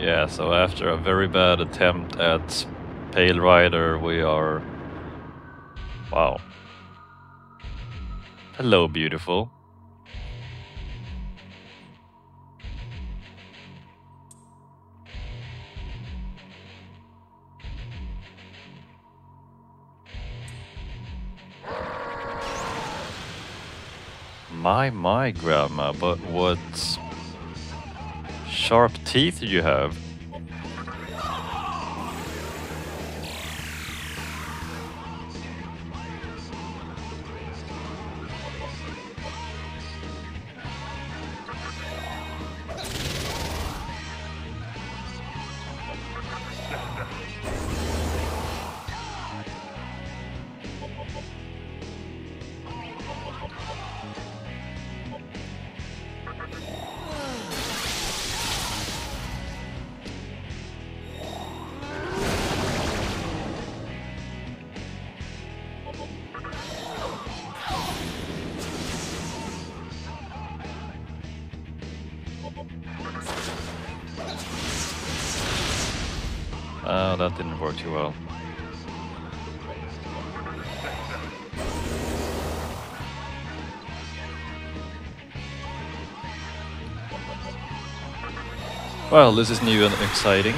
Yeah, so after a very bad attempt at Pale Rider, we are... Wow. Hello, beautiful. My, grandma, but what sharp teeth you have. That didn't work too well. Well, this is new and exciting.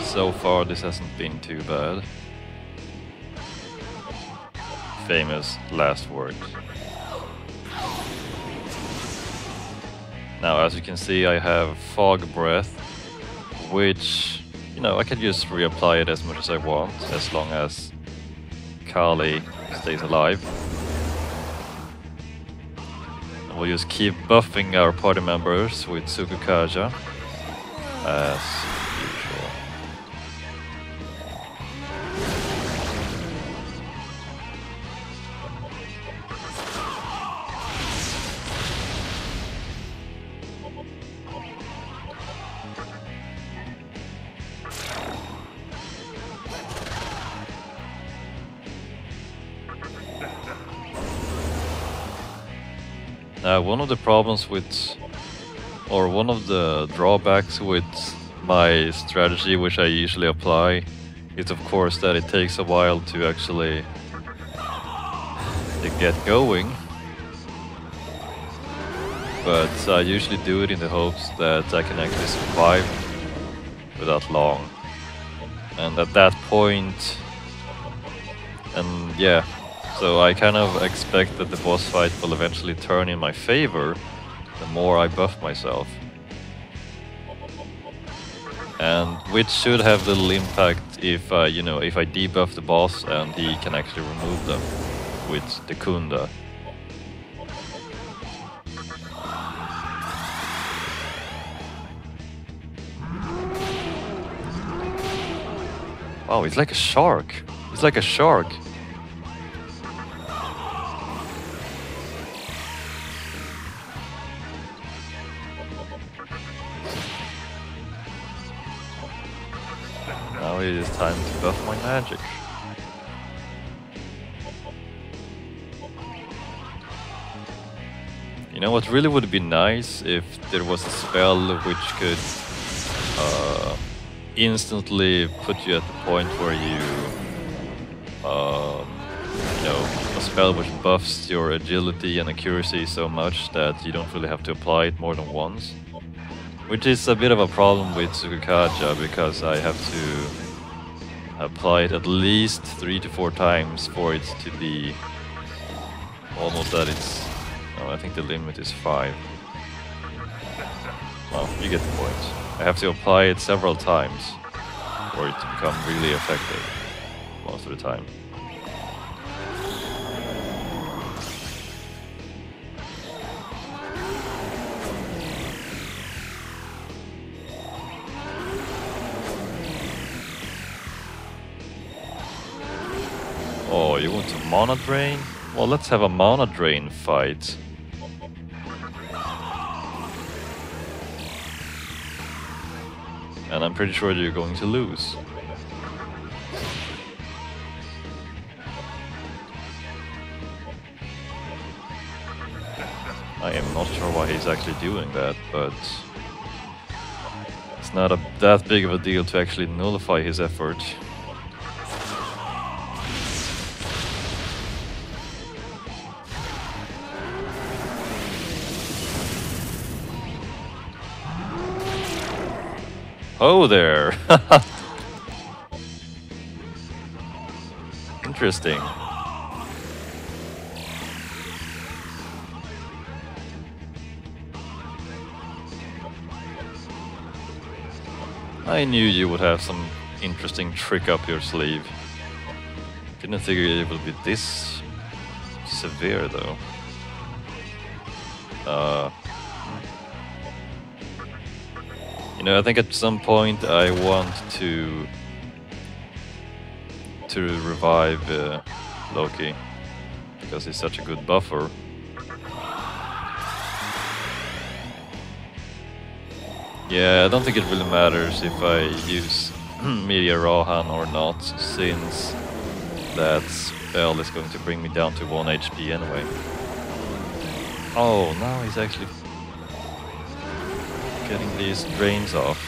So far, this hasn't been too bad. Famous last words. Now, as you can see, I have Fog Breath, which, you know, I can just reapply it as much as I want, as long as Kali stays alive. And we'll just keep buffing our party members with Tsukukaja, as usual. One of the problems with, or one of the drawbacks with my strategy, which I usually apply, is of course that it takes a while to actually get going. But I usually do it in the hopes that I can actually survive without long. And at that point, and yeah, so I kind of expect that the boss fight will eventually turn in my favor the more I buff myself. And which should have little impact if you know, if I debuff the boss and he can actually remove them with the Kunda. Wow, he's like a shark. He's like a shark. Now it is time to buff my magic. You know what really would be nice if there was a spell which could instantly put you at the point where you know, a spell which buffs your agility and accuracy so much that you don't really have to apply it more than once. Which is a bit of a problem with Tsukukaja, because I have to apply it at least 3 to 4 times for it to be almost at its... Oh, I think the limit is 5. Well, you get the point. I have to apply it several times for it to become really effective most of the time. Oh, you want to mana drain? Well, let's have a mana drain fight. And I'm pretty sure you're going to lose. I am not sure why he's actually doing that, but it's not that big of a deal to actually nullify his effort. Oh there! Interesting. I knew you would have some interesting trick up your sleeve. Didn't figure it would be this severe though. You know, I think at some point I want to revive Loki because he's such a good buffer. Yeah, I don't think it really matters if I use Media Rohan or not, since that spell is going to bring me down to 1 HP anyway. Oh, now he's actually getting these drains off.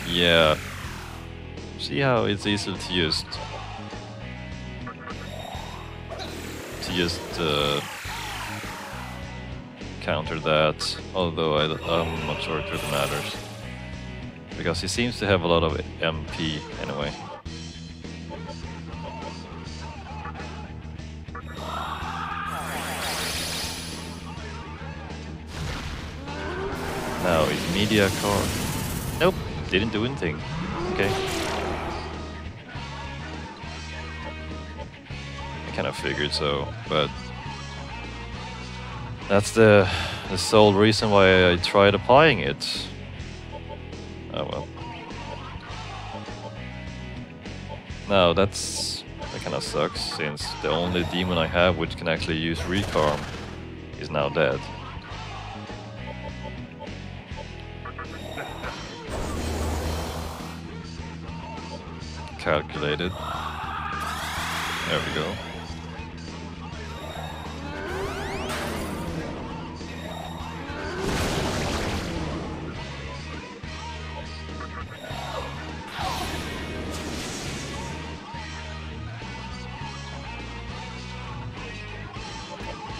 Yeah. See how it's easy to just counter that, although I'm not sure it really matters, because he seems to have a lot of MP anyway. Now is Media Card. Nope, didn't do anything. Okay. Kind of figured so, but that's the sole reason why I tried applying it. Oh well. Now that kind of sucks, since the only demon I have which can actually use Recarm is now dead. Calculated. There we go.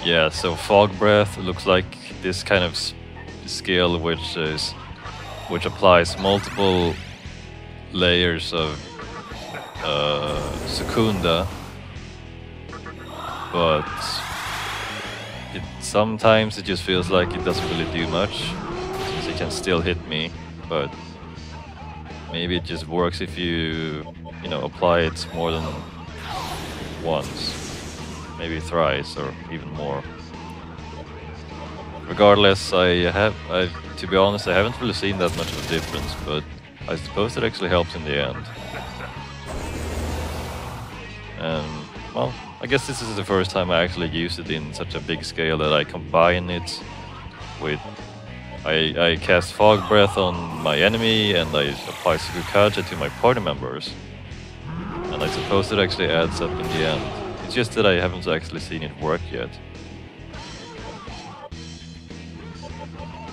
Yeah, so Fog Breath looks like this kind of skill which applies multiple layers of Secunda, but sometimes it just feels like it doesn't really do much, since it can still hit me, but maybe it just works if you apply it more than once. Maybe thrice or even more. Regardless, to be honest, I haven't really seen that much of a difference, but I suppose it actually helps in the end. And, well, I guess this is the first time I actually use it in such a big scale that I combine it with... I cast Fog Breath on my enemy and I apply Sukukaja to my party members. And I suppose it actually adds up in the end. It's just that I haven't actually seen it work yet.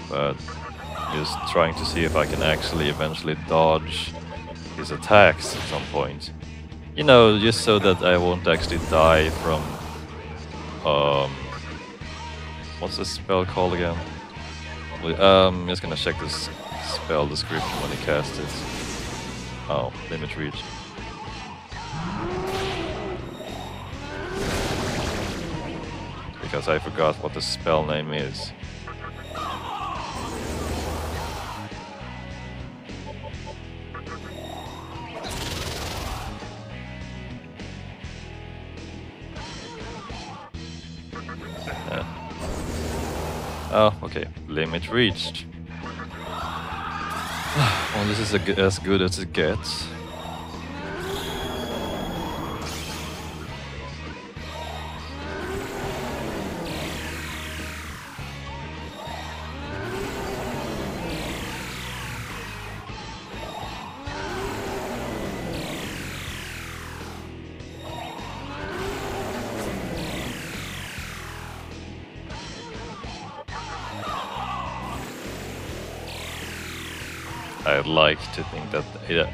But just trying to see if I can actually eventually dodge his attacks at some point. You know, just so that I won't actually die from... what's the spell called again? I'm just gonna check this spell description when he casts it. Oh, limit reach. Because I forgot what the spell name is. Oh, okay. Limit reached. Well, this is as good as it gets. I'd like to think that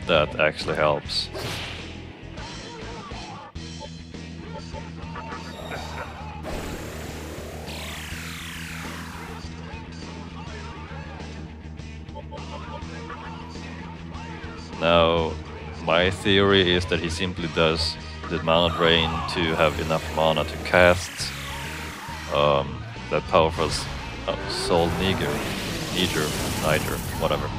that actually helps. Now, my theory is that he simply does the mana drain to have enough mana to cast that powerful Soul Niger, whatever.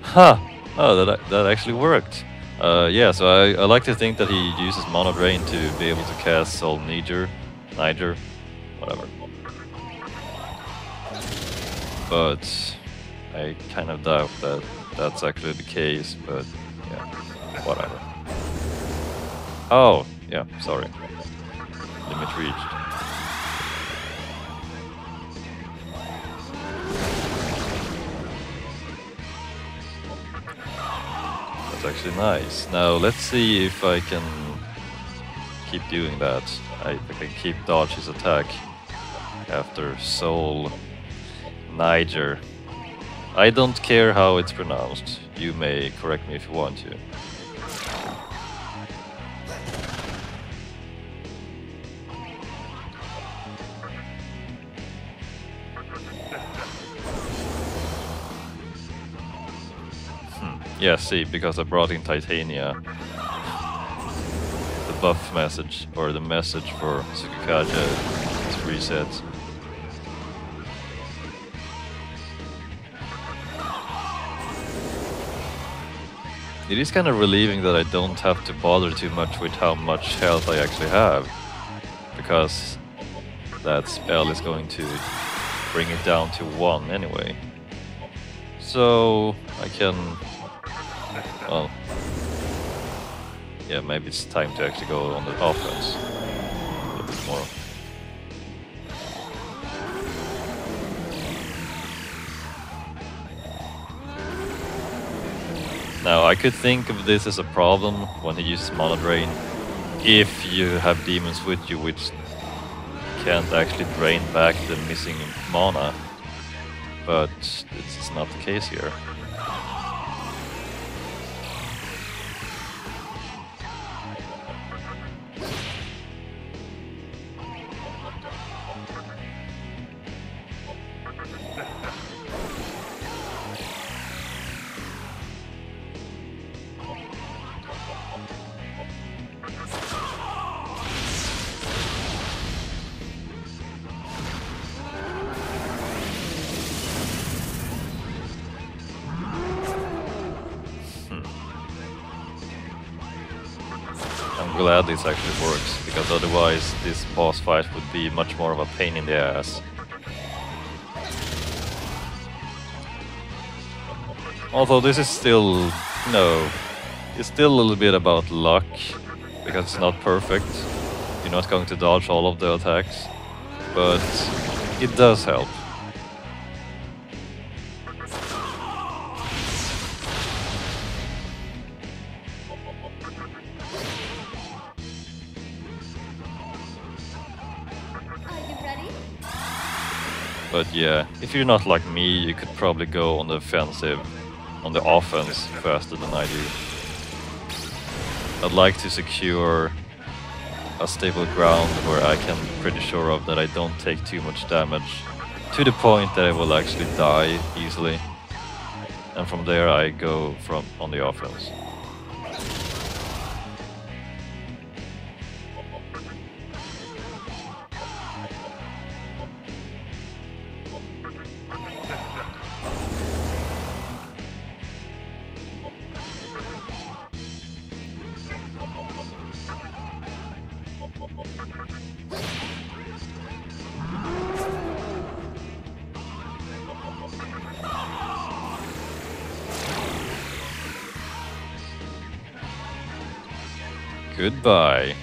Huh! Oh, that actually worked. Yeah, so I like to think that he uses mana drain to be able to cast Soul Niger, whatever. But I kind of doubt that that's actually the case, but yeah, whatever. Oh, yeah, sorry. Limit reached. That's actually nice. Now let's see if I can keep doing that. I can keep dodge his attack after Soul Niger. I don't care how it's pronounced. You may correct me if you want to. Yeah, see, because I brought in Titania, the buff message, or the message for Tsukukaja is reset. It is kind of relieving that I don't have to bother too much with how much health I actually have, because that spell is going to bring it down to 1 anyway. So I can, well, yeah, maybe it's time to actually go on the offense a little bit more. Now, I could think of this as a problem when he uses Mana Drain, if you have demons with you which can't actually drain back the missing mana, but it's not the case here. I'm glad this actually works, because otherwise this boss fight would be much more of a pain in the ass. Although this is still, it's still a little bit about luck, because it's not perfect. You're not going to dodge all of the attacks, but it does help. But yeah, if you're not like me, you could probably go on the offensive, faster than I do. I'd like to secure a stable ground where I can be pretty sure of that I don't take too much damage, to the point that I will actually die easily. And from there I go on the offense. Goodbye.